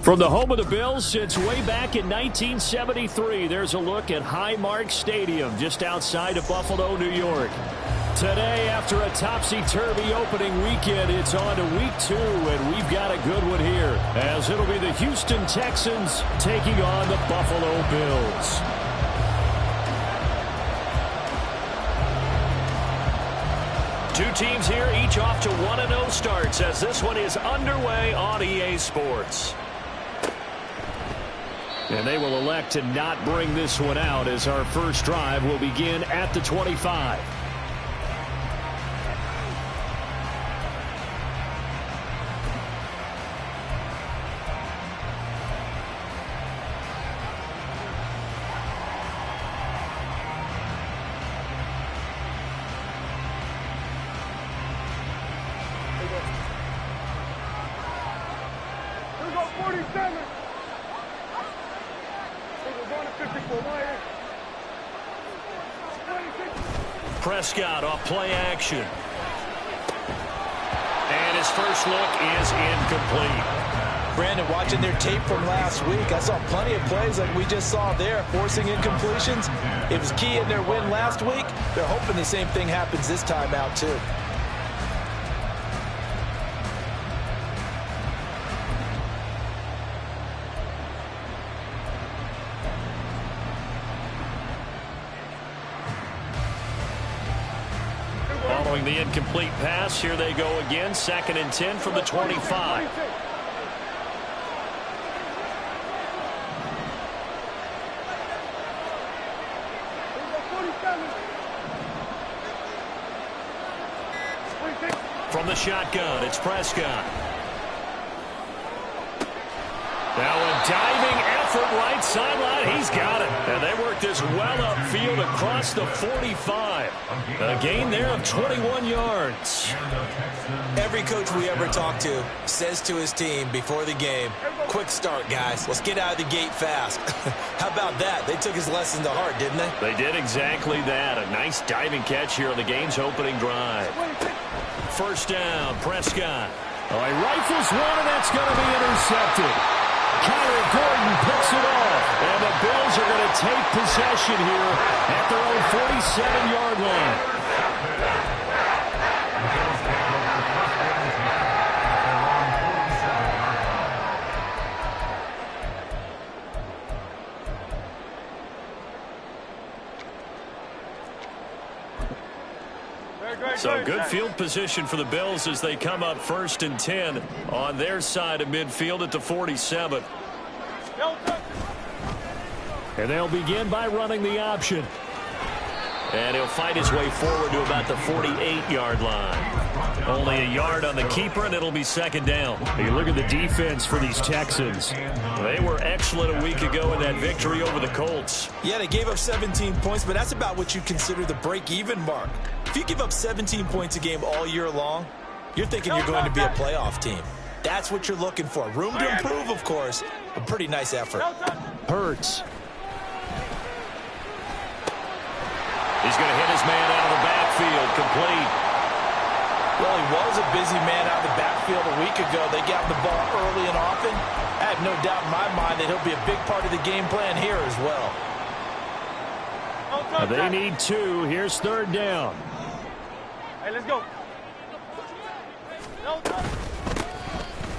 From the home of the Bills since way back in 1973, there's a look at Highmark Stadium just outside of Buffalo, New York. Today, after a topsy-turvy opening weekend, it's on to week 2, and we've got a good one here, as it'll be the Houston Texans taking on the Buffalo Bills. Two teams here, each off to 1-0 starts, as this one is underway on EA Sports. And they will elect to not bring this one out, as our first drive will begin at the 25. Prescott off play action. And his first look is incomplete. Brandon, watching their tape from last week, I saw plenty of plays like we just saw there, forcing incompletions. It was key in their win last week. They're hoping the same thing happens this time out, too. Following the incomplete pass, here they go again. 2nd and 10 from the 25. From the shotgun, it's Prescott. Now a diving effort right sideline. He's got it. And they work this well upfield across the 45. A gain there of 21 yards. Every coach we ever talk to says to his team before the game, quick start, guys. Let's get out of the gate fast. How about that? They took his lesson to heart, didn't they? They did exactly that. A nice diving catch here on the game's opening drive. First down, Prescott. Oh, he rifles one, and that's going to be intercepted. Kyler Gordon picks it off, and the Bills are going to take possession here at their own 47-yard line. So good field position for the Bills as they come up 1st and 10 on their side of midfield at the 47. And they'll begin by running the option. And he'll fight his way forward to about the 48-yard line. Only a yard on the keeper, and it'll be 2nd down. You look at the defense for these Texans. They were excellent a week ago in that victory over the Colts. Yeah, they gave up 17 points, but that's about what you consider the break-even mark. If you give up 17 points a game all year long, you're thinking you're going to be a playoff team. That's what you're looking for. Room to improve, of course, a pretty nice effort. Hurts. He's going to hit his man out of the backfield, complete. Well, he was a busy man out of the backfield a week ago. They got the ball early and often. I have no doubt in my mind that he'll be a big part of the game plan here as well. They need 2. Here's 3rd down. Hey, let's go.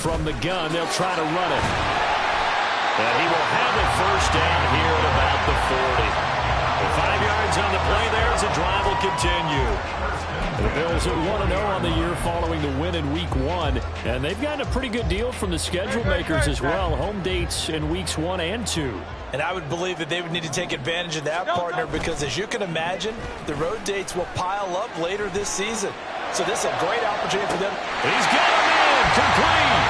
From the gun, they'll try to run it. And he will have it 1st down here at about the 40. 5 yards on the play there as the drive will continue. The Bills at 1-0 on the year following the win in Week 1. And they've gotten a pretty good deal from the schedule makers as well. Home dates in Weeks 1 and 2. And I would believe that they would need to take advantage of that, partner, because as you can imagine, the road dates will pile up later this season. So this is a great opportunity for them. He's got him in, complete.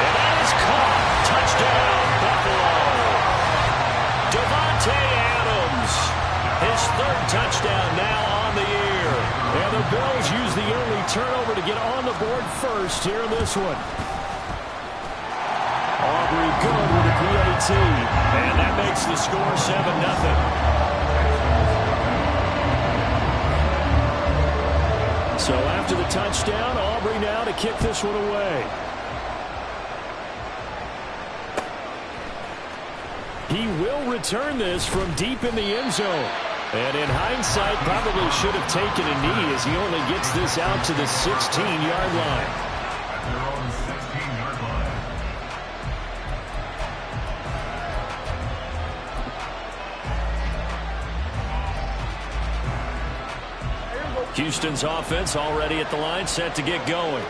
And that is caught. Touchdown, Buffalo. Davante Adams, his 3rd touchdown now on the year. And the Bills use the early turnover to get on the board first here in this one. Aubrey good with the PAT. And that makes the score 7-0. So after the touchdown, Aubrey now to kick this one away. He will return this from deep in the end zone. And in hindsight, probably should have taken a knee as he only gets this out to the 16-yard line. Houston's offense already at the line, set to get going.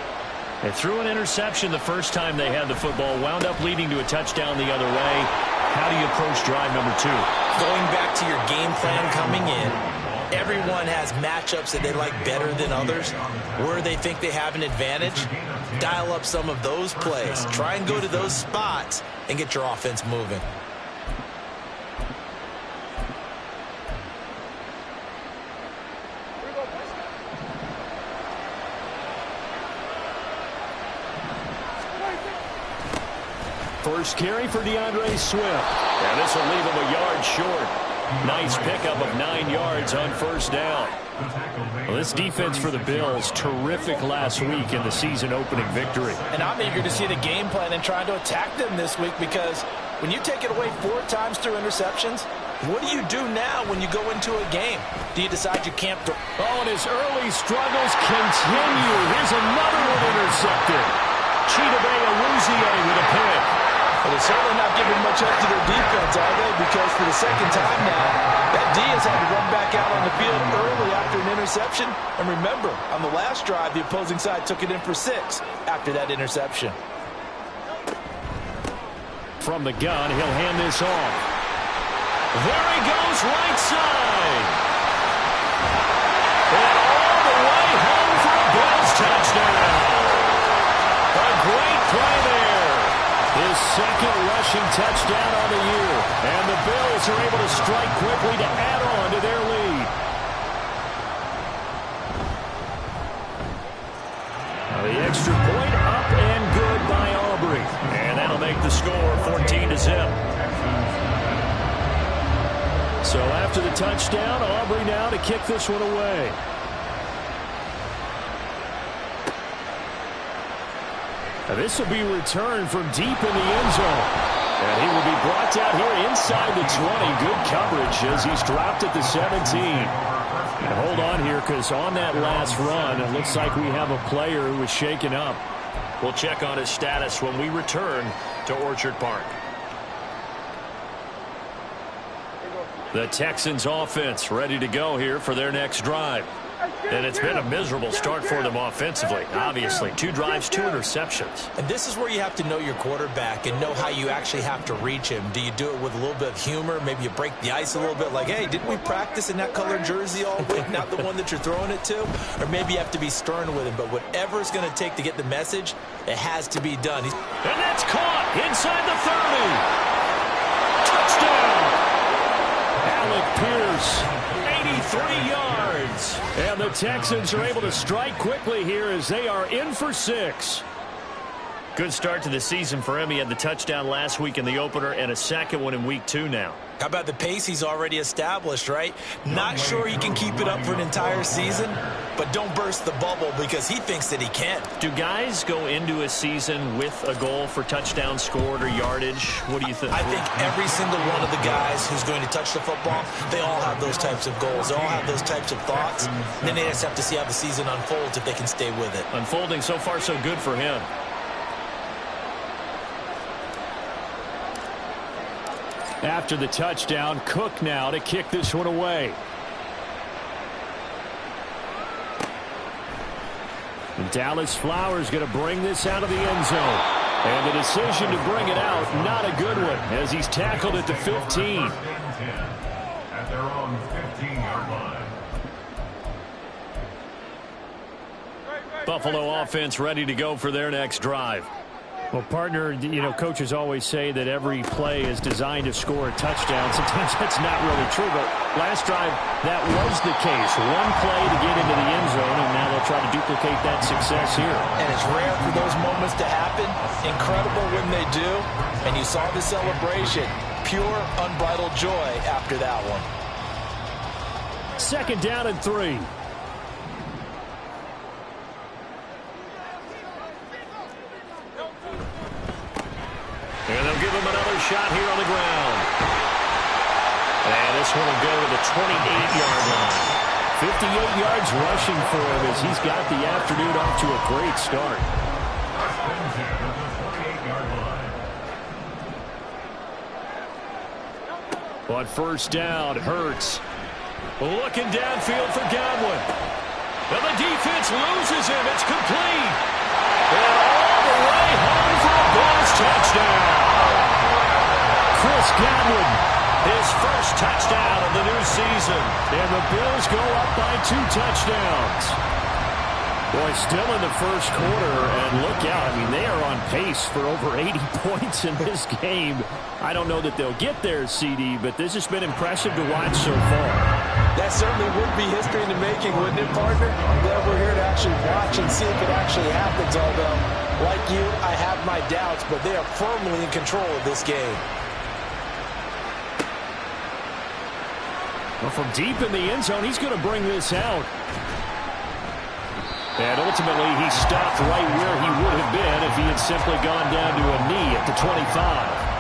They threw an interception the first time they had the football, wound up leading to a touchdown the other way. How do you approach drive number 2? Going back to your game plan coming in, everyone has matchups that they like better than others. Where they think they have an advantage, dial up some of those plays. Try and go to those spots and get your offense moving. First carry for DeAndre Swift. And this will leave him a yard short. Nice pickup of 9 yards on first down. Well, this defense for the Bills, terrific last week in the season-opening victory. And I'm eager to see the game plan and trying to attack them this week, because when you take it away 4 times through interceptions, what do you do now when you go into a game? Do you decide you can't throw? Oh, and his early struggles continue. Here's another one intercepted. Chidobe Awuzie with a pick. But they're certainly not giving much up to their defense, are they? Because for the second time now, that D has had to run back out on the field early after an interception. And remember, on the last drive, the opposing side took it in for 6 after that interception. From the gun, he'll hand this off. There he goes, right side. And all the way home for a Bills touchdown. A great play there. His second rushing touchdown on the year. And the Bills are able to strike quickly to add on to their lead. The extra point up and good by Aubrey. And that'll make the score 14-0. So after the touchdown, Aubrey now to kick this one away. Now this will be returned from deep in the end zone. And he will be brought down here inside the 20. Good coverage as he's dropped at the 17. And hold on here, because on that last run, it looks like we have a player who was shaken up. We'll check on his status when we return to Orchard Park. The Texans offense ready to go here for their next drive. And it's been a miserable start for them offensively. Obviously, 2 drives, 2 interceptions. And this is where you have to know your quarterback and know how you actually have to reach him. Do you do it with a little bit of humor? Maybe you break the ice a little bit, like, hey, didn't we practice in that colored jersey all week, not the one that you're throwing it to? Or maybe you have to be stern with him. But whatever it's going to take to get the message, it has to be done. And that's caught inside the 30. Touchdown! Alec Pierce, 83 yards. And the Texans are able to strike quickly here as they are in for 6. Good start to the season for him. He had the touchdown last week in the opener and a second one in week 2 now. How about the pace he's already established, right? Not sure he can keep it up for an entire season, but don't burst the bubble because he thinks that he can. Do guys go into a season with a goal for touchdown scored or yardage? What do you think? I think every single one of the guys who's going to touch the football, they all have those types of goals. They all have those types of thoughts. And then they just have to see how the season unfolds if they can stay with it. Unfolding so far so good for him. After the touchdown, Cook now to kick this one away. And Dallas Flowers going to bring this out of the end zone. And the decision to bring it out, not a good one, as he's tackled at the 15. At their own 15-yard line. Buffalo offense ready to go for their next drive. Well, partner, you know, coaches always say that every play is designed to score a touchdown. Sometimes that's not really true, but last drive, that was the case. One play to get into the end zone, and now they'll try to duplicate that success here. And it's rare for those moments to happen. Incredible when they do. And you saw the celebration. Pure, unbridled joy after that one. 2nd down and 3. And they'll give him another shot here on the ground. one will go to the 28-yard line. 58 yards rushing for him as he's got the afternoon off to a great start. On first down, Hurts looking downfield for Godwin. And the defense loses him. It's complete. And all the way home for a Bills touchdown. Chris Godwin, his first touchdown of the new season. And the Bills go up by 2 touchdowns. Boy, still in the first quarter, and look out. I mean, they are on pace for over 80 points in this game. I don't know that they'll get there, CD, but this has been impressive to watch so far. That certainly would be history in the making, wouldn't it, partner? I'm glad we're here to actually watch and see if it actually happens, although, like you, I have my doubts, but they are firmly in control of this game. Well, from deep in the end zone, he's going to bring this out. And ultimately, he stopped right where he would have been if he had simply gone down to a knee at the 25.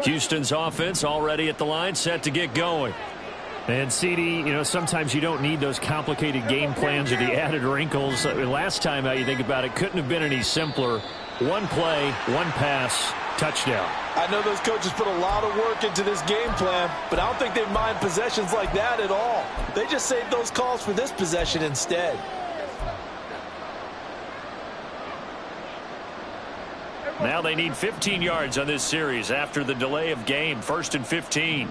Houston's offense already at the line, set to get going. And CD, you know, sometimes you don't need those complicated game plans or the added wrinkles. Last time, you think about it, couldn't have been any simpler. One play, one pass, touchdown. I know those coaches put a lot of work into this game plan, but I don't think they mind possessions like that at all. They just saved those calls for this possession instead. Now they need 15 yards on this series after the delay of game. 1st and 15.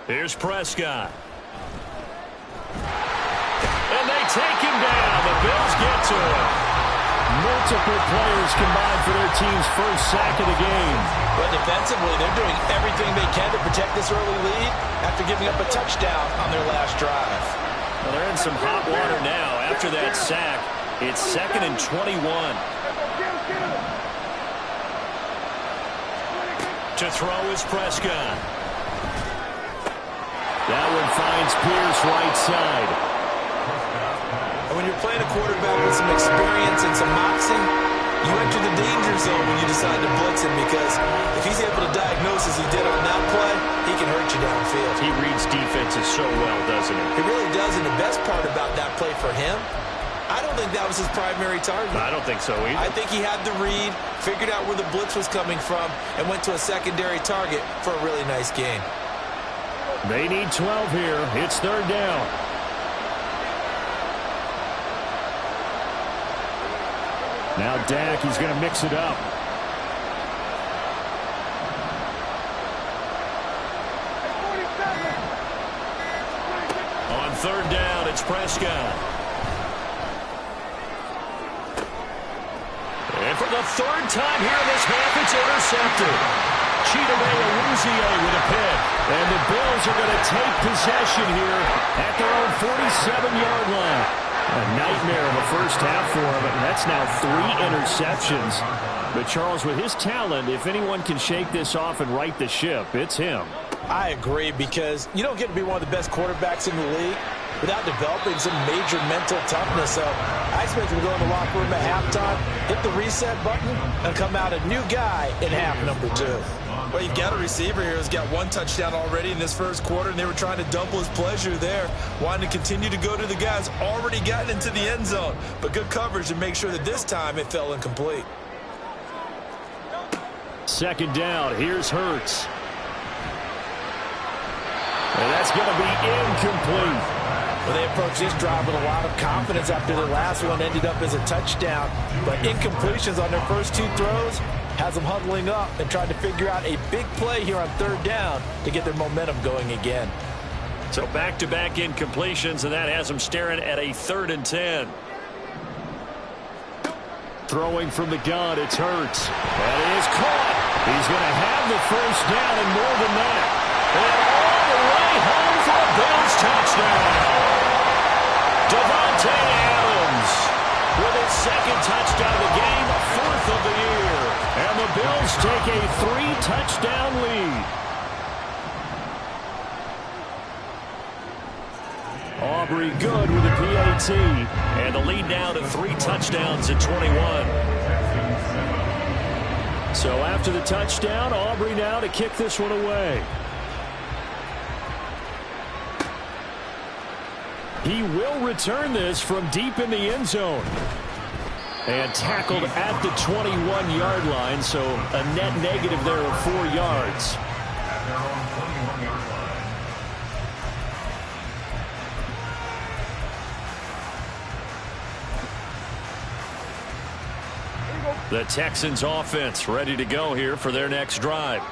Here's Prescott. And they take him down. The Bills get to him. Multiple players combined for their team's first sack of the game. But defensively, they're doing everything they can to protect this early lead after giving up a touchdown on their last drive. Well, they're in some hot water now after that sack. It's 2nd and 21. To throw is Prescott. That one finds Pierce right side. And when you're playing a quarterback with some experience and some moxie, you enter the danger zone when you decide to blitz him, because if he's able to diagnose as he did on that play, he can hurt you downfield. He reads defenses so well, doesn't he? He really does, and the best part about that play for him, I don't think that was his primary target. I don't think so either. I think he had the read, figured out where the blitz was coming from, and went to a secondary target for a really nice game. They need 12 here. It's 3rd down. Now Dak, he's going to mix it up. On 3rd down, it's Prescott. And for the 3rd time here in this half, it's intercepted. Chidobe Awuzie with a pick. And the Bills are going to take possession here at their own 47-yard line. A nightmare of a first half for him, and that's now 3 interceptions. But Charles, with his talent, if anyone can shake this off and right the ship, it's him. I agree, because you don't get to be one of the best quarterbacks in the league without developing some major mental toughness. So I expect him to go in the locker room at halftime, hit the reset button, and come out a new guy in half number 2. Well, you've got a receiver here who's got 1 touchdown already in this first quarter, and they were trying to double his pleasure there, wanting to continue to go to the guys already gotten into the end zone. But good coverage to make sure that this time it fell incomplete. Second down. Here's Hurts. And that's going to be incomplete. Well, they approached this drive with a lot of confidence after their last one ended up as a touchdown. But incompletions on their first two throws has them huddling up and trying to figure out a big play here on third down to get their momentum going again. So back-to-back incompletions, and that has them staring at a 3rd and 10. Throwing from the gun, it's Hurts. That is caught. He's going to have the first down and more than that. And all the way home for a Bills touchdown. Davante Adams with his second touchdown of the game, 4th of the year. And the Bills take a 3-touchdown lead. Aubrey good with a PAT. And the lead now to 3 touchdowns at 21. So after the touchdown, Aubrey now to kick this one away. He will return this from deep in the end zone. And tackled at the 21-yard line, so a net negative there of 4 yards. At their own 21-yard line. The Texans offense ready to go here for their next drive.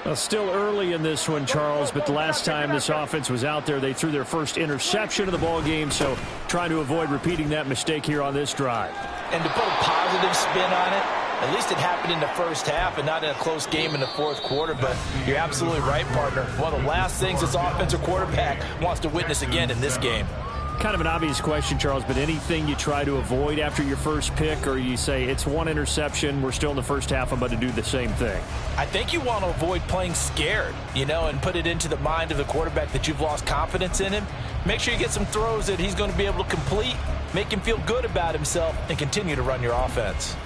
Well, still early in this one, Charles, but the last time this offense was out there, they threw their first interception of the ball game, so trying to avoid repeating that mistake here on this drive. And to put a positive spin on it, at least it happened in the first half and not in a close game in the fourth quarter. But you're absolutely right, partner. One of the last things this offensive quarterback wants to witness again in this game. Kind of an obvious question, Charles, but anything you try to avoid after your first pick, or you say it's one interception, we're still in the first half, I'm about to do the same thing? I think you want to avoid playing scared, and put it into the mind of the quarterback that you've lost confidence in him. Make sure you get some throws that he's going to be able to complete, make him feel good about himself, and continue to run your offense.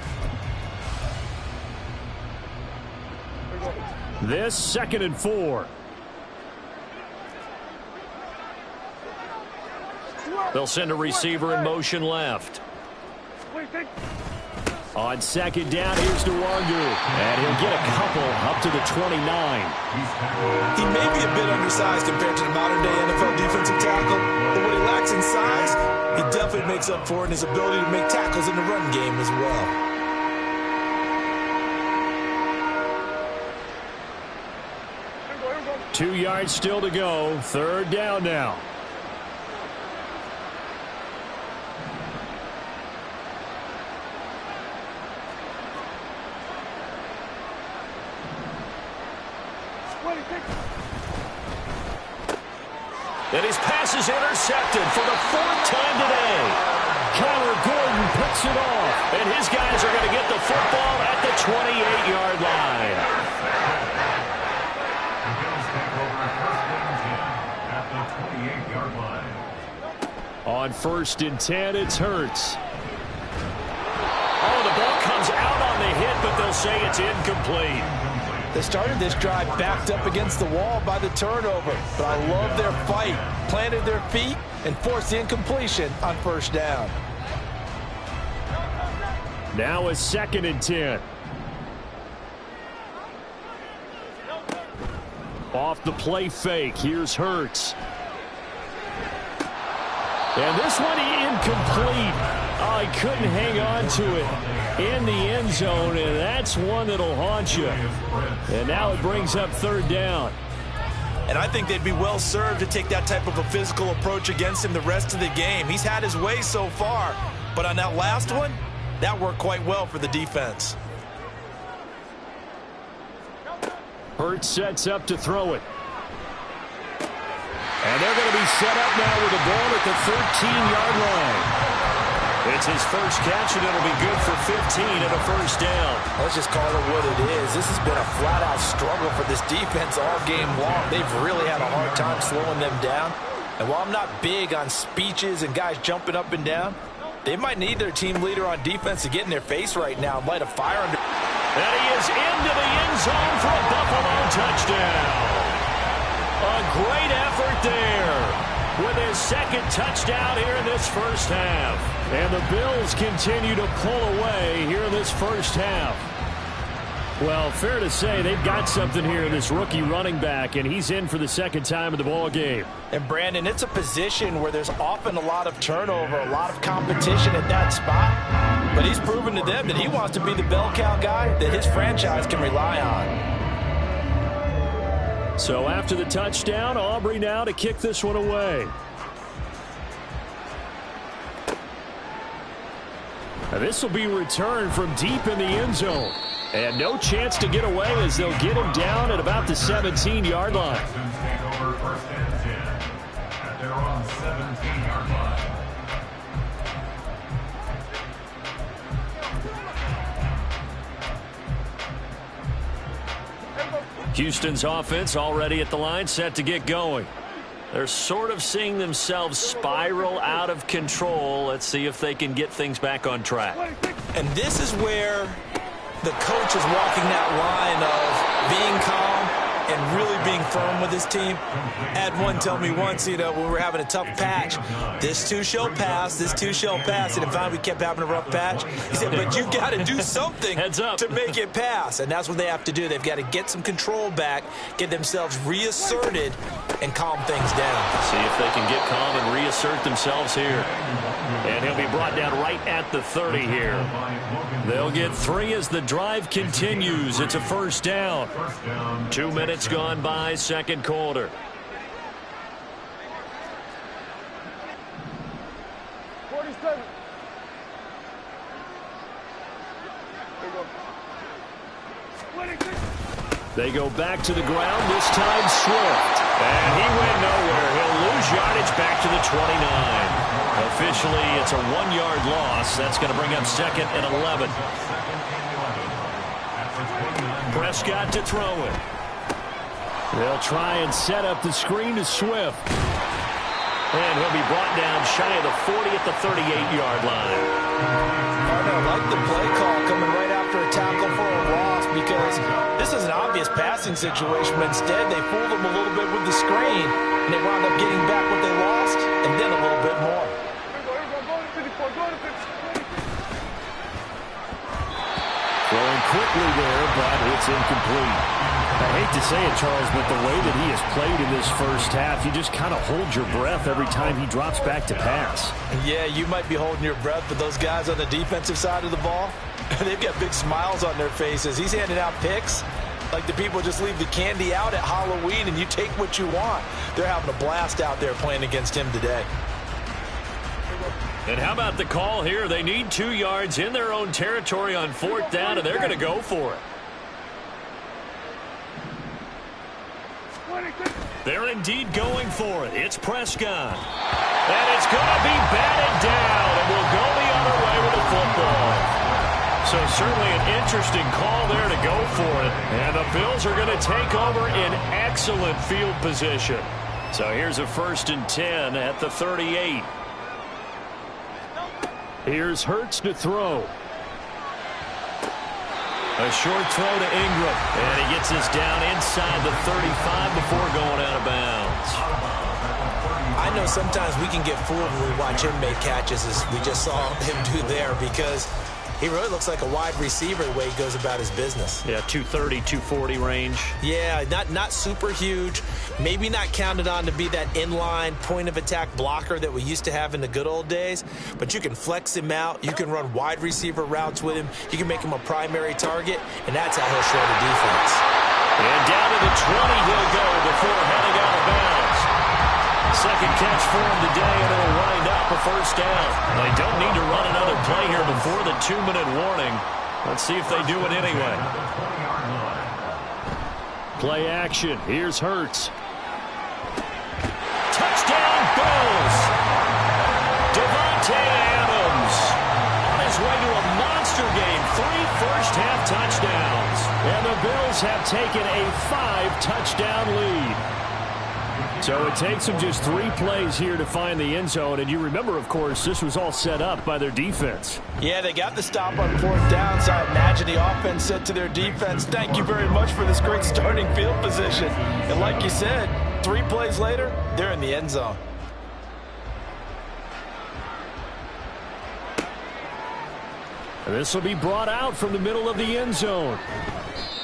This 2nd and 4. They'll send a receiver in motion left. On 2nd down, here's Nwangu. And he'll get a couple up to the 29. He may be a bit undersized compared to the modern-day NFL defensive tackle, but what he lacks in size, he definitely makes up for in his ability to make tackles in the run game as well. Go. 2 yards still to go. 3rd down now. And his pass is intercepted for the 4th time today. Kyler Gordon picks it off. And his guys are going to get the football at the 28-yard line. The Bills take over 1st and 10 at the 28-yard line. On 1st and 10, it's Hurts. Oh, the ball comes out on the hit, but they'll say it's incomplete. They started this drive backed up against the wall by the turnover, but I love their fight, planted their feet, and forced the incompletion on 1st down. Now a 2nd and 10. Off the play fake, here's Hurts. And this one incomplete. Oh, he couldn't hang on to it in the end zone, and that's one that'll haunt you. And now it brings up 3rd down. And I think they'd be well served to take that type of a physical approach against him the rest of the game. He's had his way so far, but on that last one, that worked quite well for the defense. Hurts sets up to throw it. And they're going to be set up now with the ball at the 13-yard line. It's his first catch, and it'll be good for 15 and a 1st down. Let's just call it what it is. This has been a flat-out struggle for this defense all game long. They've really had a hard time slowing them down. And while I'm not big on speeches and guys jumping up and down, they might need their team leader on defense to get in their face right now and light a fire under. And he is into the end zone for a Buffalo touchdown. A great effort there with his 2nd touchdown here in this first half. And the Bills continue to pull away here in this first half. Well, fair to say they've got something here in this rookie running back, and he's in for the second time in the ball game. And, Brandon, it's a position where there's often a lot of turnover, a lot of competition at that spot. But he's proven to them that he wants to be the bell cow guy that his franchise can rely on. So after the touchdown, Aubrey now to kick this one away. Now this will be returned from deep in the end zone. And no chance to get away as they'll get him down at about the 17-yard line. Texans take over first and 10 at their own 17-yard line. Houston's offense already at the line, set to get going. They're sort of seeing themselves spiral out of control. Let's see if they can get things back on track. And this is where the coach is walking that line of being calm and really being firm with his team. I had one tell me once, when we were having a tough patch, this too shall pass, this too shall pass. And finally we kept having a rough patch. He said, but you got to do something to make it pass. And that's what they have to do. They've got to get some control back, get themselves reasserted, and calm things down. See if they can get calm and reassert themselves here. And he'll be brought down right at the 30 here. They'll get 3 as the drive continues. It's a first down. 2 minutes gone by, second quarter. They go back to the ground, this time Swift. And he went nowhere. He'll lose yardage back to the 29. Officially, it's a 1-yard loss. That's going to bring up second and 11. Prescott to throw it. They'll try and set up the screen to Swift. And he'll be brought down shy of the 40 at the 38-yard line. I like the play call coming right after a tackle for a loss, because this is an obvious passing situation, but instead they fooled him a little bit with the screen, and they wound up getting back what they lost, and then a little bit more. Throwing quickly there, but it's incomplete. I hate to say it, Charles, but the way that he has played in this first half, you just kind of hold your breath every time he drops back to pass. Yeah, you might be holding your breath, but those guys on the defensive side of the ball, they've got big smiles on their faces. He's handing out picks like the people just leave the candy out at Halloween and you take what you want. They're having a blast out there playing against him today. And how about the call here? They need 2 yards in their own territory on 4th down, and they're going to go for it. They're indeed going for it. It's Prescott. And it's going to be batted down, and we'll go the other way with the football. So certainly an interesting call there to go for it. And the Bills are going to take over in excellent field position. So here's a 1st and 10 at the 38. Here's Hurts to throw. A short throw to Ingram. And he gets this down inside the 35 before going out of bounds. I know sometimes we can get fooled when we watch him make catches, as we just saw him do there, because he really looks like a wide receiver the way he goes about his business. Yeah, 230, 240 range. Yeah, not super huge. Maybe not counted on to be that inline point-of-attack blocker that we used to have in the good old days. But you can flex him out. You can run wide receiver routes with him. You can make him a primary target, and that's how he'll show the defense. And down to the 20 he'll go before heading out of bounds. Second catch for him today, and it'll wind up a first down. They don't need to run another play here before the 2-minute warning. Let's see if they do it anyway. Play action. Here's Hurts. Touchdown, Bills! Devontae Adams on his way to a monster game. 3 first-half touchdowns. And the Bills have taken a 5-touchdown lead. So it takes them just 3 plays here to find the end zone. And you remember, of course, this was all set up by their defense. Yeah, they got the stop on 4th down, so I imagine the offense said to their defense, thank you very much for this great starting field position. And like you said, 3 plays later, they're in the end zone. And this will be brought out from the middle of the end zone.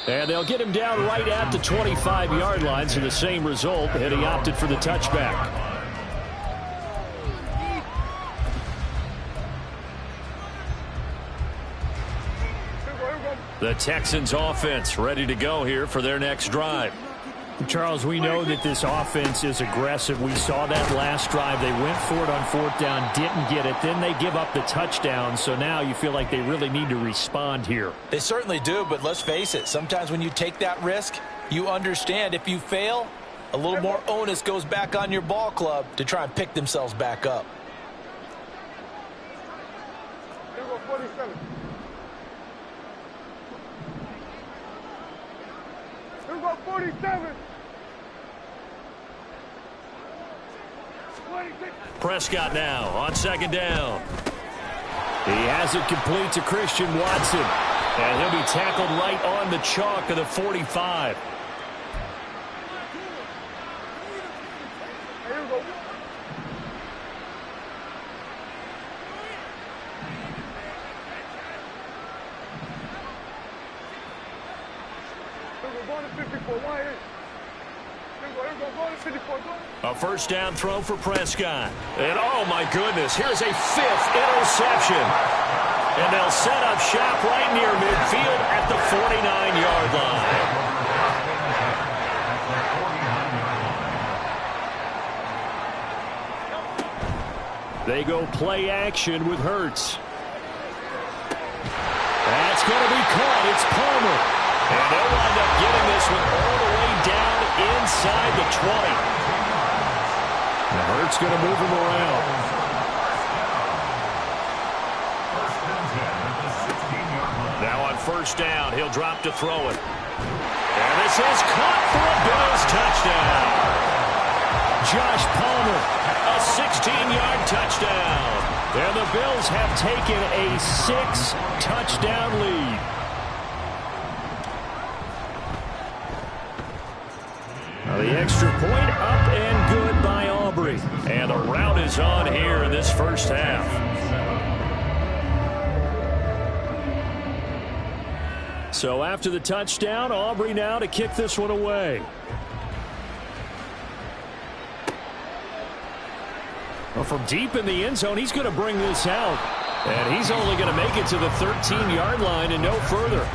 And they'll get him down right at the 25-yard line, so the same result, and he opted for the touchback. The Texans offense ready to go here for their next drive. Charles, we know that this offense is aggressive. We saw that last drive. They went for it on 4th down, didn't get it. Then they give up the touchdown. So now you feel like they really need to respond here. They certainly do, but let's face it. Sometimes when you take that risk, you understand if you fail, a little more onus goes back on your ball club to try and pick themselves back up. Here we go, 47. Here we go, 47. 26. Prescott now on 2nd down. He has it complete to Christian Watson. And he'll be tackled right on the chalk of the 45. Here we go. Here we go, going to 54. 1 8. Here we go, going to 54. A 1st down throw for Prescott. And oh my goodness, here's a 5th interception. And they'll set up shop right near midfield at the 49-yard line. They go play action with Hurts. That's going to be caught. It's Palmer. And they'll wind up getting this one all the way down inside the 20. And Hurts going to move him around. Now on 1st down, he'll drop to throw it. And this is caught for a Bills touchdown. Josh Palmer, a 16-yard touchdown. And the Bills have taken a 6-touchdown lead. Now the extra point up and good by Aubrey. And the rout is on here in this 1st half. So after the touchdown, Aubrey now to kick this one away. Well, from deep in the end zone, he's going to bring this out. And he's only going to make it to the 13-yard line and no further.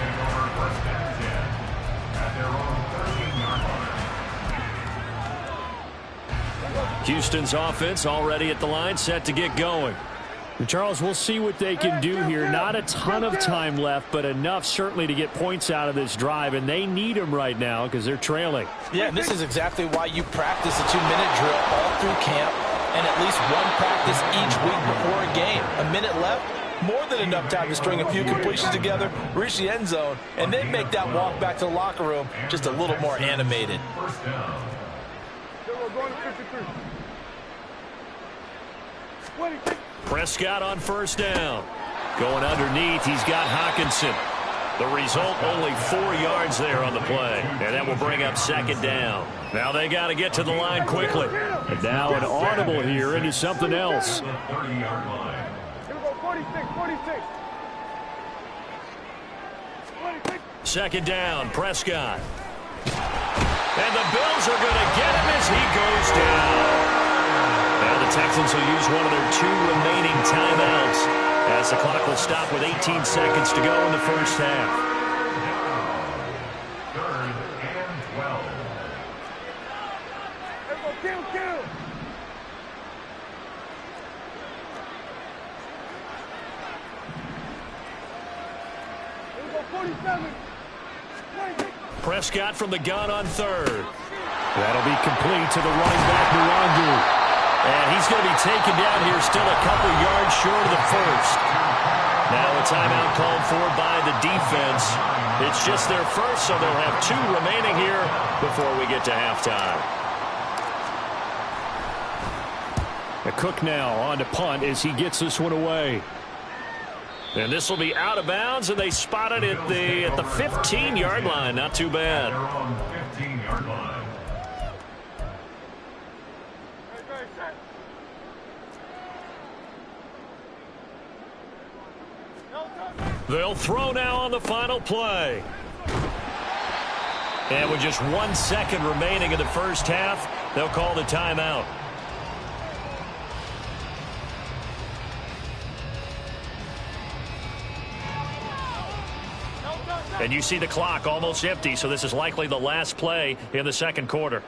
Houston's offense already at the line, set to get going. Charles, we'll see what they can do here. Not a ton of time left, but enough certainly to get points out of this drive, and they need them right now because they're trailing. Yeah, and this is exactly why you practice a 2-minute drill all through camp and at least one practice each week before a game. A minute left, more than enough time to string a few completions together, reach the end zone, and then make that walk back to the locker room just a little more animated. Prescott on 1st down. Going underneath, he's got Hockenson. The result, only 4 yards there on the play. And that will bring up 2nd down. Now they got to get to the line quickly. And now an audible here into something else. Here we go, 46, 46. 2nd down, Prescott. And the Bills are going to get him as he goes down. Now the Texans will use one of their 2 remaining timeouts as the clock will stop with 18 seconds to go in the 1st half. 3rd and 12. Kill. Here we go, 47. 26. Prescott from the gun on 3rd. That'll be complete to the running back, Nwangu. And he's going to be taken down here still a couple yards short of the 1st. Now a timeout called for by the defense. It's just their 1st, so they'll have 2 remaining here before we get to halftime. Cook now on to punt as he gets this one away. And this will be out of bounds, and they spot it at the 15-yard line. Not too bad. They're on 15-yard line. They'll throw now on the final play. And with just 1 second remaining in the first half, they'll call the timeout. And you see the clock almost empty, so this is likely the last play in the second quarter.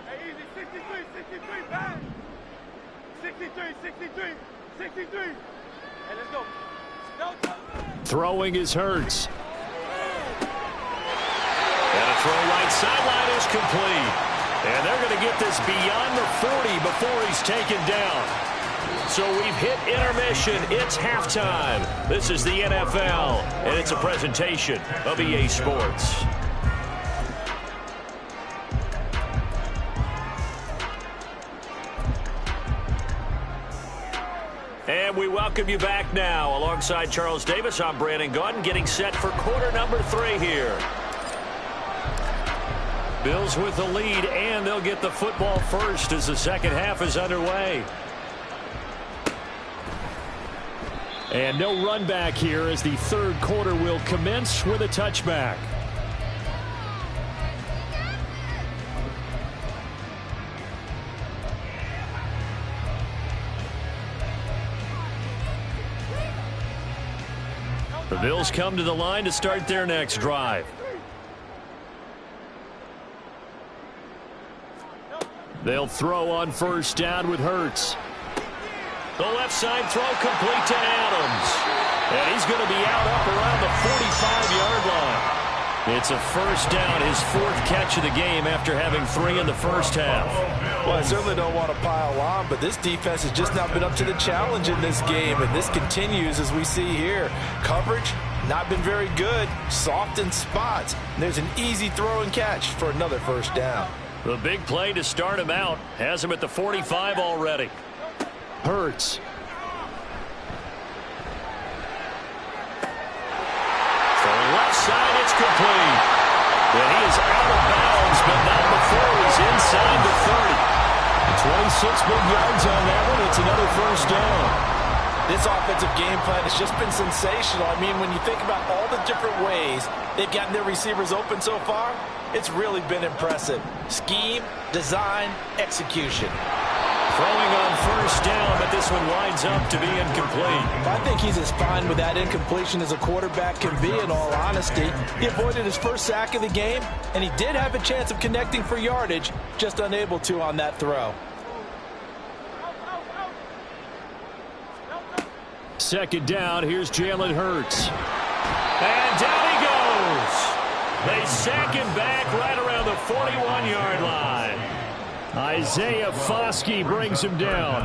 Hey, easy, 63, back. 63. Hey, let's go. Throwing is Hurts. And a throw right sideline is complete. And they're going to get this beyond the 40 before he's taken down. So we've hit intermission. It's halftime. This is the NFL, and it's a presentation of EA Sports. And we welcome you back now. Alongside Charles Davis, I'm Brandon Gaudin, getting set for quarter number 3 here. Bills with the lead, and they'll get the football first as the second half is underway. And no run back here as the third quarter will commence with a touchback. The Bills come to the line to start their next drive. They'll throw on first down with Hurts. The left side throw complete to Adams. And he's going to be out up around the 45-yard line. It's a first down, his 4th catch of the game after having 3 in the first half. Well, I certainly don't want to pile on, but this defense has just not been up to the challenge in this game, and this continues as we see here. Coverage, not been very good, soft in spots. And there's an easy throw and catch for another first down. The big play to start him out has him at the 45 already. Hurts. From left side, it's complete. And he is out of bounds, but not before he's inside the 30. 26 big yards on that one. It's another first down. This offensive game plan has just been sensational. I mean, when you think about all the different ways they've gotten their receivers open so far, it's really been impressive. Scheme, design, execution. Throwing on first down, but this one winds up to be incomplete. I think he's as fine with that incompletion as a quarterback can be, in all honesty. He avoided his first sack of the game, and he did have a chance of connecting for yardage, just unable to on that throw. Second down, here's Jalen Hurts. And down he goes. They sack him back right around the 41-yard line. Isaiah Foskey brings him down.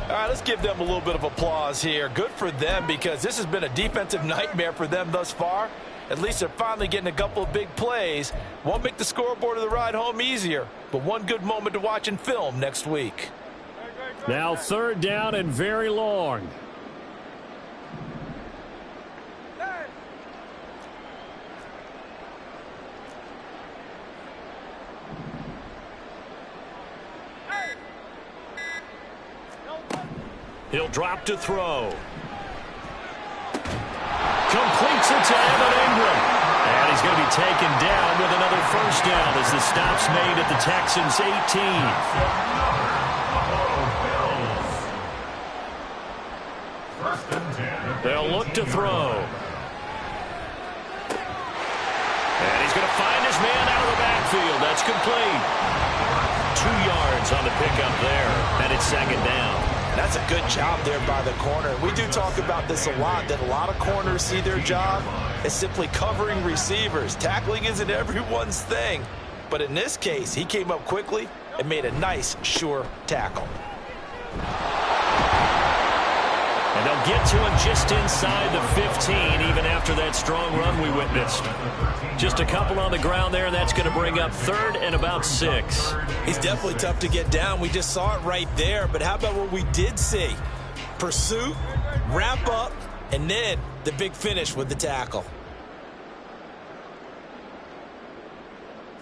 All right, let's give them a little bit of applause here. Good for them, because this has been a defensive nightmare for them thus far. At least they're finally getting a couple of big plays. Won't make the scoreboard of the ride home easier, but one good moment to watch in film next week. Now third down and very long. He'll drop to throw. Completes it to Evan Ingram. And he's going to be taken down with another first down as the stop's made at the Texans' 18. They'll look to throw. And he's going to find his man out of the backfield. That's complete. 2 yards on the pickup there, and it's second down. That's a good job there by the corner. We do talk about this a lot, that a lot of corners see their job as simply covering receivers. Tackling isn't everyone's thing. But in this case, he came up quickly and made a nice, sure tackle. And they'll get to him just inside the 15, even after that strong run we witnessed. Just a couple on the ground there, and that's going to bring up third and about 6. He's definitely tough to get down. We just saw it right there. But how about what we did see? Pursuit, wrap up, and then the big finish with the tackle.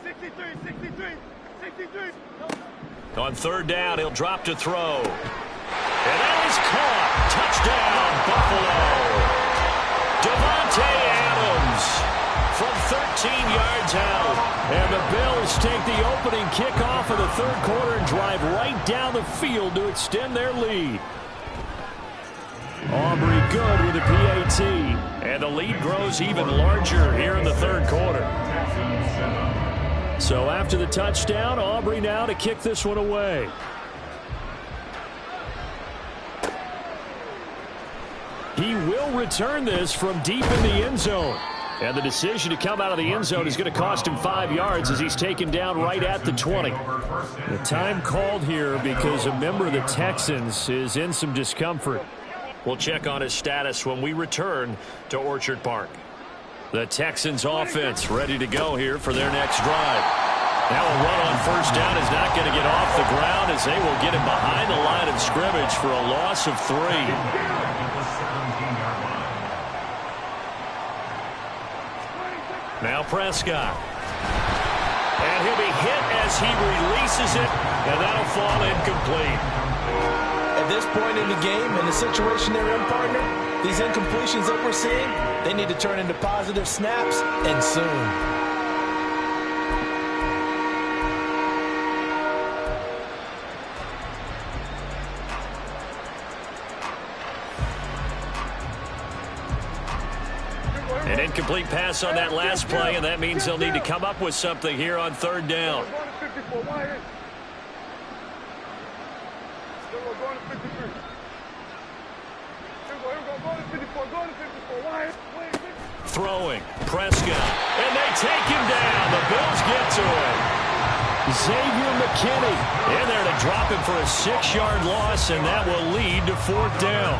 63. On third down, he'll drop to throw. And that is caught. Touchdown, Buffalo. take the opening kickoff of the third quarter and drive right down the field to extend their lead. Aubrey good with a PAT. And the lead grows even larger here in the third quarter. So after the touchdown, Aubrey now to kick this one away. He will return this from deep in the end zone. And the decision to come out of the end zone is going to cost him 5 yards as he's taken down right at the 20. The time called here because a member of the Texans is in some discomfort. We'll check on his status when we return to Orchard Park. The Texans offense ready to go here for their next drive. Now a run on first down is not going to get off the ground as they will get him behind the line of scrimmage for a loss of 3. Now Prescott. And he'll be hit as he releases it, and that'll fall incomplete. At this point in the game, in the situation they're in, partner, these incompletions that we're seeing, they need to turn into positive snaps, and soon. An incomplete pass on that last play, and that means they'll need to come up with something here on third down. Throwing, Prescott, and they take him down. The Bills get to him. Xavier McKinney in there to drop him for a 6-yard loss, and that will lead to fourth down.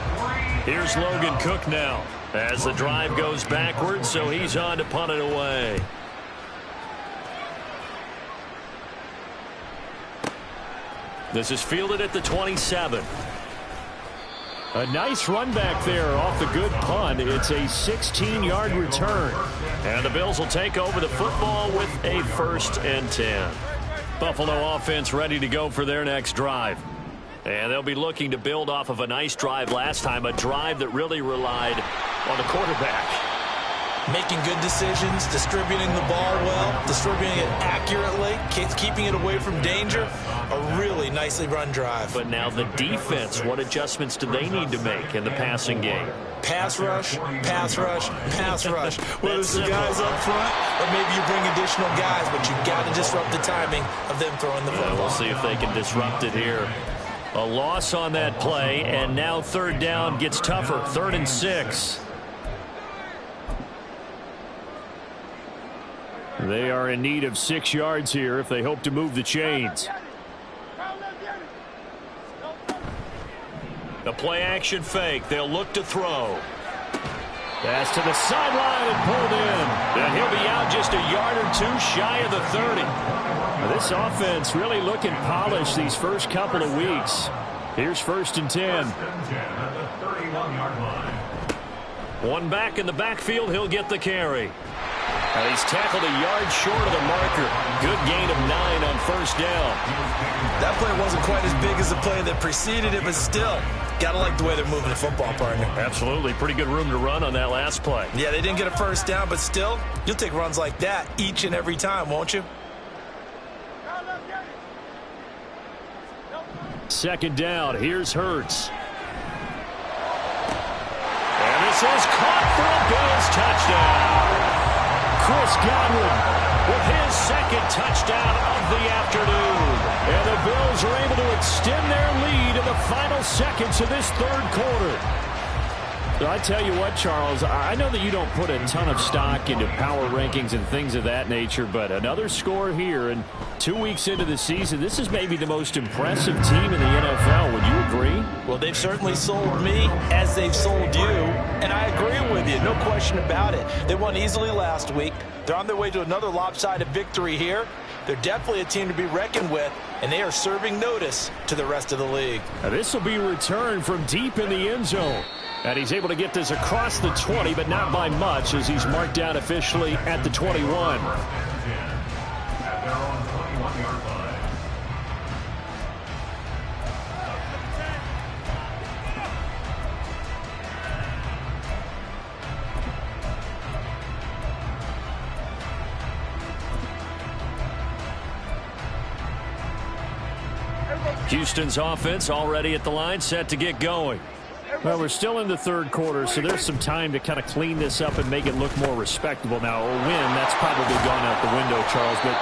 Here's Logan Cook now as the drive goes backwards, so he's on to punt it away. This is fielded at the 27. A nice run back there off the good punt. It's a 16-yard return. And the Bills will take over the football with a 1st and 10. Buffalo offense ready to go for their next drive. And they'll be looking to build off of a nice drive last time, a drive that really relied on the quarterback. Making good decisions, distributing the ball well, distributing it accurately, keeping it away from danger. A really nicely run drive. But now the defense, what adjustments do they need to make in the passing game? Pass rush, pass rush, pass rush. Whether it's the guys up front or maybe you bring additional guys, but you've got to disrupt the timing of them throwing the football. We'll see if they can disrupt it here. A loss on that play, and now third down gets tougher. 3rd and 6. They are in need of 6 yards here if they hope to move the chains. The play action fake. They'll look to throw. Pass to the sideline and pulled in. And he'll be out just a yard or 2 shy of the 30. This offense really looking polished these first couple of weeks. Here's 1st and 10. One back in the backfield. He'll get the carry. And he's tackled a yard short of the marker. Good gain of 9 on first down. That play wasn't quite as big as the play that preceded it, but still, got to like the way they're moving the football, partner. Absolutely. Pretty good room to run on that last play. Yeah, they didn't get a first down, but still, you'll take runs like that each and every time, won't you? 2nd down. Here's Hurts. And this is caught for a Bills touchdown. Chris Godwin with his 2nd touchdown of the afternoon. And the Bills are able to extend their lead in the final seconds of this 3rd quarter. So I tell you what, Charles, I know that you don't put a ton of stock into power rankings and things of that nature, but another score here, and 2 weeks into the season, this is maybe the most impressive team in the NFL. Would you agree? Well, they've certainly sold me as they've sold you, and I agree with you, no question about it. They won easily last week. They're on their way to another lopsided victory here. They're definitely a team to be reckoned with, and they are serving notice to the rest of the league. Now, this will be returned from deep in the end zone. And he's able to get this across the 20, but not by much, as he's marked down officially at the 21. Houston's offense already at the line, set to get going. Well, we're still in the third quarter, so there's some time to kind of clean this up and make it look more respectable. Now, a win, that's probably gone out the window, Charles, but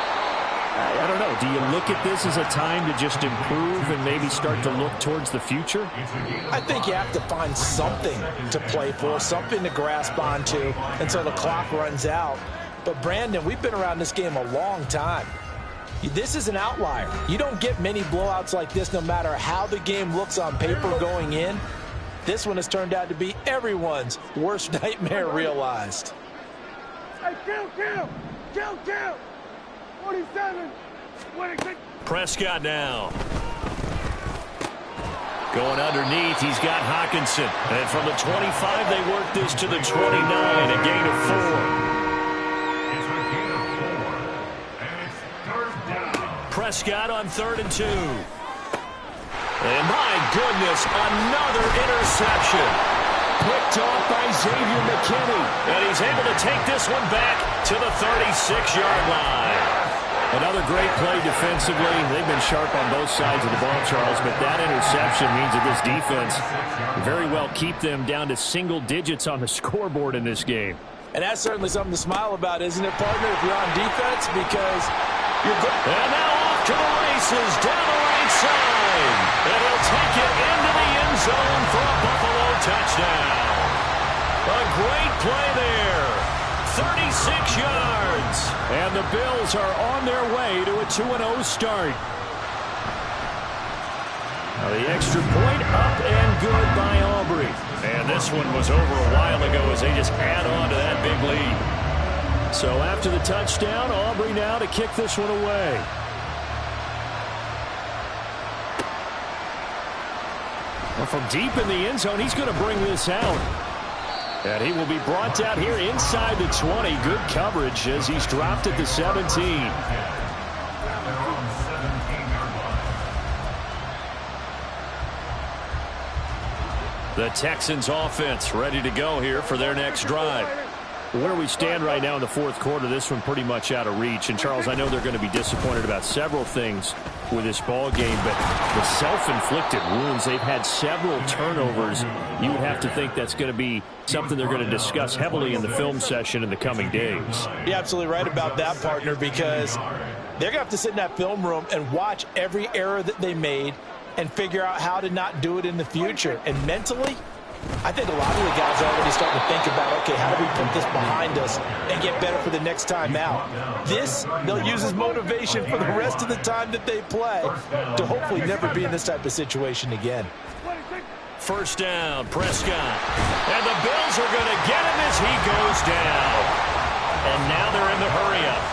I don't know. Do you look at this as a time to just improve and maybe start to look towards the future? I think you have to find something to play for, something to grasp onto until the clock runs out. But, Brandon, we've been around this game a long time. This is an outlier. You don't get many blowouts like this no matter how the game looks on paper going in. This one has turned out to be everyone's worst nightmare realized. Hey, kill! 47, 26. Prescott now. Going underneath, he's got Hockenson. And from the 25, they work this to the 29, a gain of 4. It's a gain of 4, and it's third down. Prescott on 3rd and 2. And my goodness, another interception. Picked off by Xavier McKinney. And he's able to take this one back to the 36-yard line. Another great play defensively. They've been sharp on both sides of the ball, Charles, but that interception means that this defense very well keep them down to single digits on the scoreboard in this game. And that's certainly something to smile about, isn't it, partner, if you're on defense, because you're good. And now off to the races down the right side. And he'll take it into the end zone for a Buffalo touchdown. A great play there. 36 yards. And the Bills are on their way to a 2-0 start. Now the extra point up and good by Aubrey. And this one was over a while ago as they just add on to that big lead. So after the touchdown, Aubrey now to kick this one away. Well, from deep in the end zone, he's going to bring this out. And he will be brought down here inside the 20. Good coverage as he's dropped at the 17. The Texans offense ready to go here for their next drive. Where we stand right now in the fourth quarter, this one pretty much out of reach. And, Charles, I know they're going to be disappointed about several things with this ball game, but the self-inflicted wounds, they've had several turnovers. You would have to think that's going to be something they're going to discuss heavily in the film session in the coming days. You're absolutely right about that, partner, because they're going to have to sit in that film room and watch every error that they made and figure out how to not do it in the future. And mentally, I think a lot of the guys are already starting to think about, okay, how do we put this behind us and get better for the next time out? This, they'll use as motivation for the rest of the time that they play to hopefully never be in this type of situation again. First down, Prescott. And the Bills are going to get him as he goes down. And now they're in the hurry-up.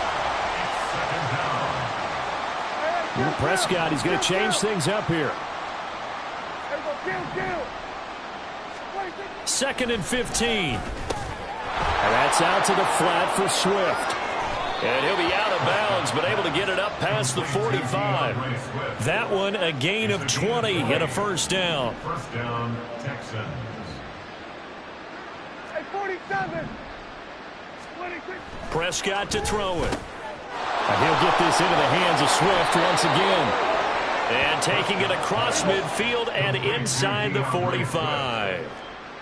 Prescott, he's going to change things up here. 2nd and 15. And that's out to the flat for Swift. And he'll be out of bounds, but able to get it up past the 45. That one a gain of 20 and a first down. First down, Texans. 47, 26. Prescott to throw it. And he'll get this into the hands of Swift once again. And taking it across midfield and inside the 45.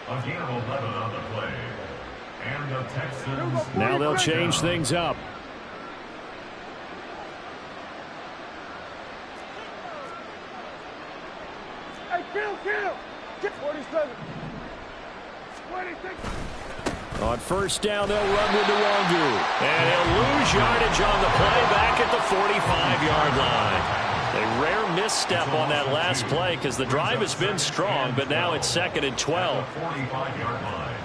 A gain of 11 on the play. And the Texans. Now they'll change things up. Hey, kill! 47, 26. On first down, they'll run with Nwangu. And he'll lose yardage on the play back at the 45-yard line. A rare misstep on that last play because the drive has been strong, but now it's 2nd and 12. 45-yard line.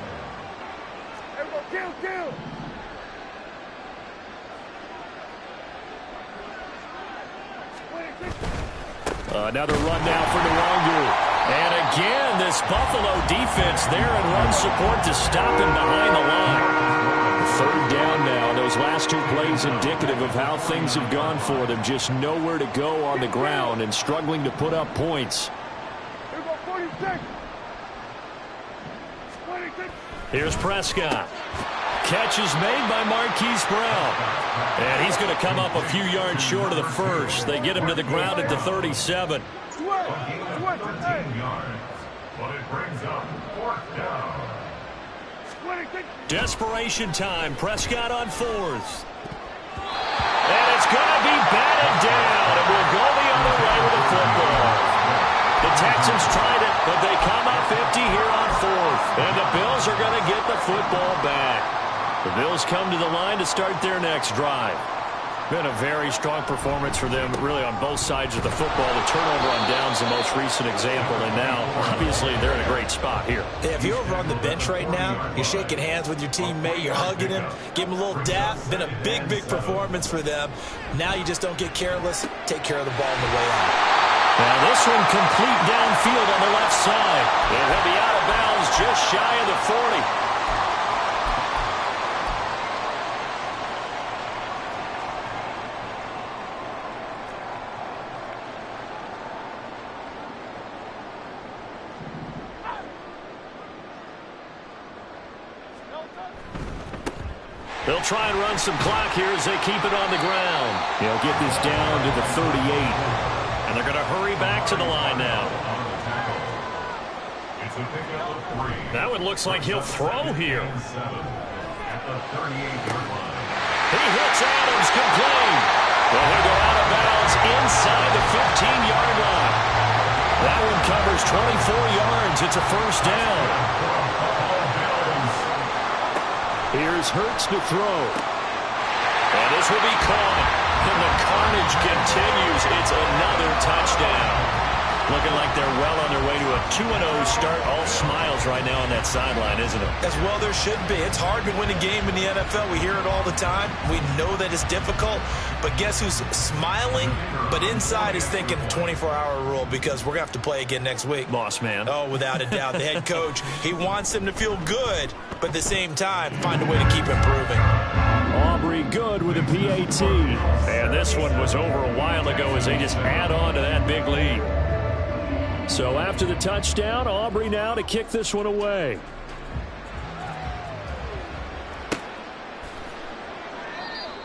Kill! Another run now for Nwangu. And again, this Buffalo defense there in run support to stop him behind the line. 3rd down now. Those last two plays indicative of how things have gone for them. Just nowhere to go on the ground and struggling to put up points. 46, 26. Here's Prescott. catch is made by Marquise Brown. And he's going to come up a few yards short of the first. They get him to the ground at the 37. 15 yards, but it brings up 4th down. Desperation time. Prescott on 4th. And it's going to be batted down. It will go the other way with the football. The Texans tried it, but they come up empty here on 4th. And the Bills are going to get the football back. The Bills come to the line to start their next drive. Been a very strong performance for them, really, on both sides of the football. The turnover on downs, the most recent example, and now, obviously, they're in a great spot here. Yeah, if you're over on the bench right now, you're shaking hands with your teammate, you're hugging him, give him a little dap. Been a big, big performance for them. Now you just don't get careless. Take care of the ball on the way out. Now this one complete downfield on the left side. And he'll be out of bounds just shy of the 40. They'll try and run some clock here as they keep it on the ground. They'll get this down to the 38. And they're going to hurry back to the line now. That one looks like he'll throw here. He hits Adams complete. Well, he'll go out of bounds inside the 15-yard line. That one covers 24 yards. It's a first down. Here's Hurts to throw. And this will be caught. And the carnage continues. It's another touchdown. Looking like they're well on their way to a 2-0 start. All smiles right now on that sideline, isn't it? As well there should be. It's hard to win a game in the NFL. We hear it all the time. We know that it's difficult. But guess who's smiling? But inside is thinking 24-hour rule because we're going to have to play again next week. Boss man. Oh, without a doubt. The head coach, he wants them to feel good, but at the same time, find a way to keep improving. Aubrey good with a PAT. And this one was over a while ago as they just add on to that big lead. So after the touchdown, Aubrey now to kick this one away.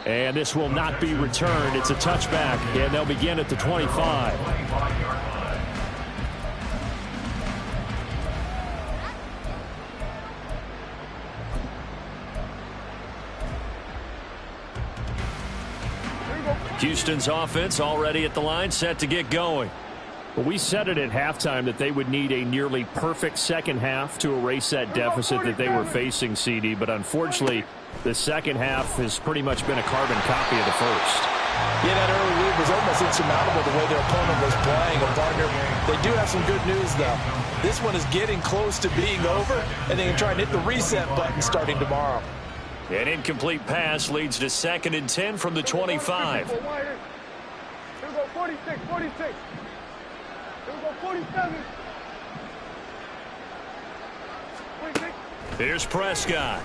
And this will not be returned. It's a touchback, and they'll begin at the 25. Houston's offense already at the line, set to get going. Well, we said it at halftime that they would need a nearly perfect second half to erase that deficit that they were facing, CD. But unfortunately, the second half has pretty much been a carbon copy of the first. Yeah, that early lead was almost insurmountable the way their opponent was playing. And partner, they do have some good news, though. This one is getting close to being over, and they can try and hit the reset button starting tomorrow. An incomplete pass leads to 2nd and 10 from the 25. Here we go, 46, 46. Here we go, 47. 46. Here's Prescott.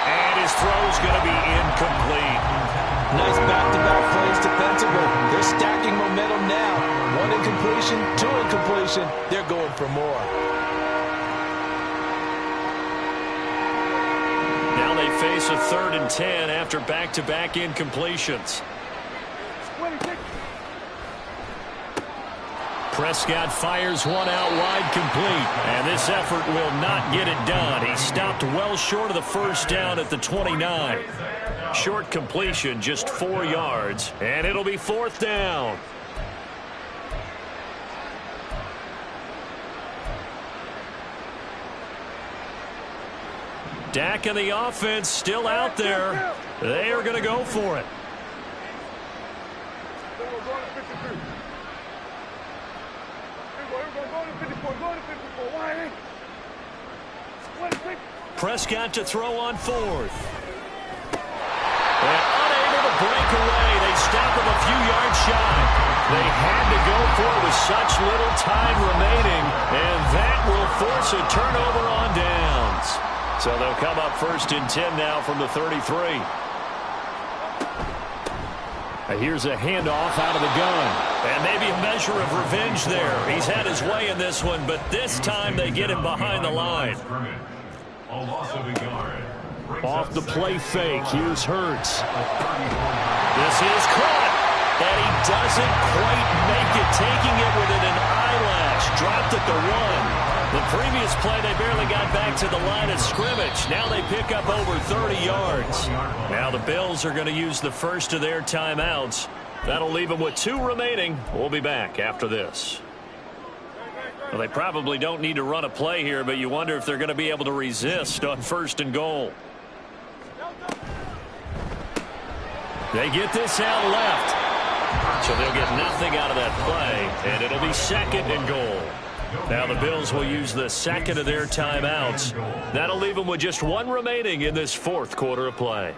And his throw's going to be incomplete. Nice back-to-back plays defensively. They're stacking momentum now. 1 incompletion, 2 incompletion. They're going for more. Now they face a 3rd and 10 after back-to-back incompletions. 26. Prescott fires one out wide complete. And this effort will not get it done. He stopped well short of the first down at the 29. Short completion, just 4 yards. And it'll be 4th down. Dak and the offense still out there. They are going to go for it. Prescott to throw on 4th. And unable to break away. They stop him a few yards shy. They had to go for it with such little time remaining. And that will force a turnover on downs. So they'll come up 1st and 10 now from the 33. Here's a handoff out of the gun. And maybe a measure of revenge there. He's had his way in this one, but this time they get him behind the line. A loss of a yard. Off the play fake, here's Hurts. This is caught, and he doesn't quite make it, taking it within an eyelash. Dropped at the 1. The previous play, they barely got back to the line of scrimmage. Now they pick up over 30 yards. Now the Bills are going to use the first of their timeouts. That'll leave them with 2 remaining. We'll be back after this. Well, they probably don't need to run a play here, but you wonder if they're going to be able to resist on 1st and goal. They get this out left. So they'll get nothing out of that play, and it'll be 2nd and goal. Now the Bills will use the 2nd of their timeouts. That'll leave them with just 1 remaining in this 4th quarter of play.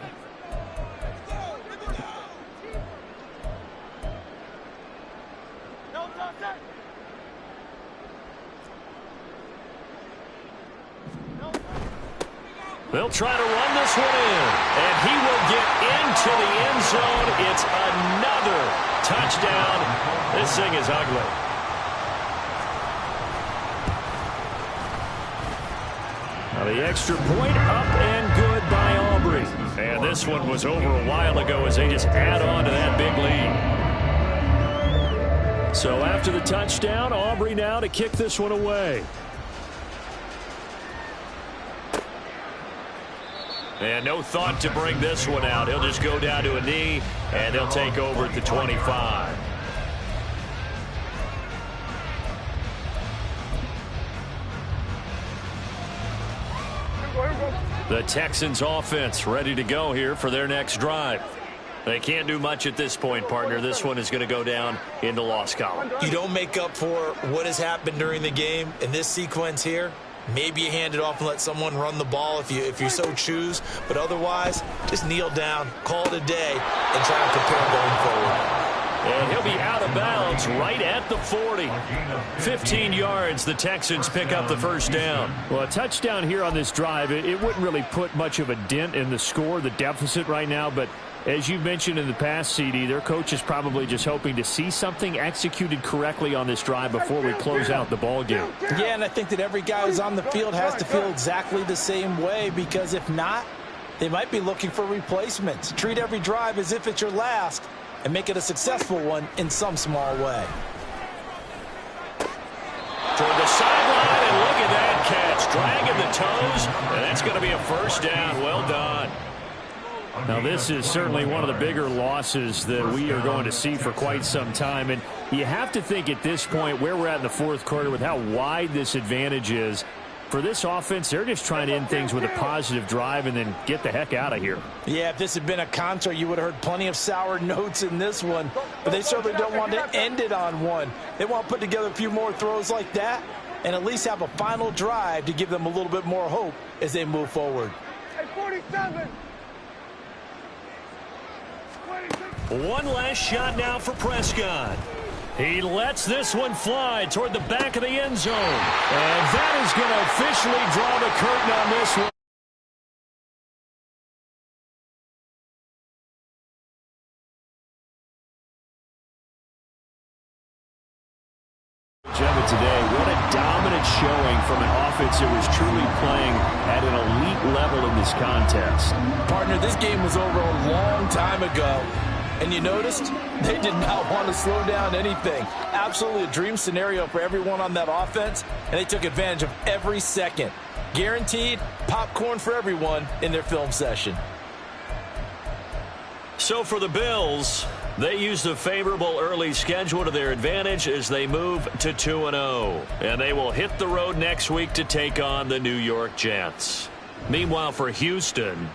They'll try to run this one in, and he will get into the end zone. It's another touchdown. This thing is ugly. Now the extra point up and good by Aubrey. And this one was over a while ago as they just add on to that big lead. So after the touchdown, Aubrey now to kick this one away. And no thought to bring this one out. He'll just go down to a knee, and they'll take over at the 25. The Texans offense ready to go here for their next drive. They can't do much at this point, partner. This one is going to go down in the loss column. You don't make up for what has happened during the game in this sequence here. Maybe you hand it off and let someone run the ball if you so choose. But otherwise, just kneel down, call it a day, and try to prepare going forward. And he'll be out of bounds right at the 40. 15 yards, the Texans pick up the first down. Well, a touchdown here on this drive, it wouldn't really put much of a dent in the score, the deficit right now. But as you mentioned in the past, CD, their coach is probably just hoping to see something executed correctly on this drive before we close out the ball game. Yeah, and I think that every guy who's on the field has to feel exactly the same way, because if not, they might be looking for replacements. Treat every drive as if it's your last and make it a successful one in some small way. Toward the sideline, and look at that catch. Dragging the toes, and that's going to be a first down. Well done. Now, this is certainly one of the bigger losses that we are going to see for quite some time. And you have to think at this point where we're at in the 4th quarter with how wide this advantage is. For this offense, they're just trying to end things with a positive drive and then get the heck out of here. Yeah, if this had been a concert, you would have heard plenty of sour notes in this one. But they certainly don't want to end it on one. They want to put together a few more throws like that and at least have a final drive to give them a little bit more hope as they move forward. Hey, 47. One last shot now for Prescott. He lets this one fly toward the back of the end zone. And that is going to officially draw the curtain on this one. Jevon today, what a dominant showing from an offense that was truly playing at an elite level in this contest. Partner, this game was over a long time ago. And you noticed they did not want to slow down anything. Absolutely a dream scenario for everyone on that offense, and they took advantage of every second. Guaranteed popcorn for everyone in their film session. So for the Bills, they used a favorable early schedule to their advantage as they move to 2-0. And they will hit the road next week to take on the New York Jets. Meanwhile, for Houston,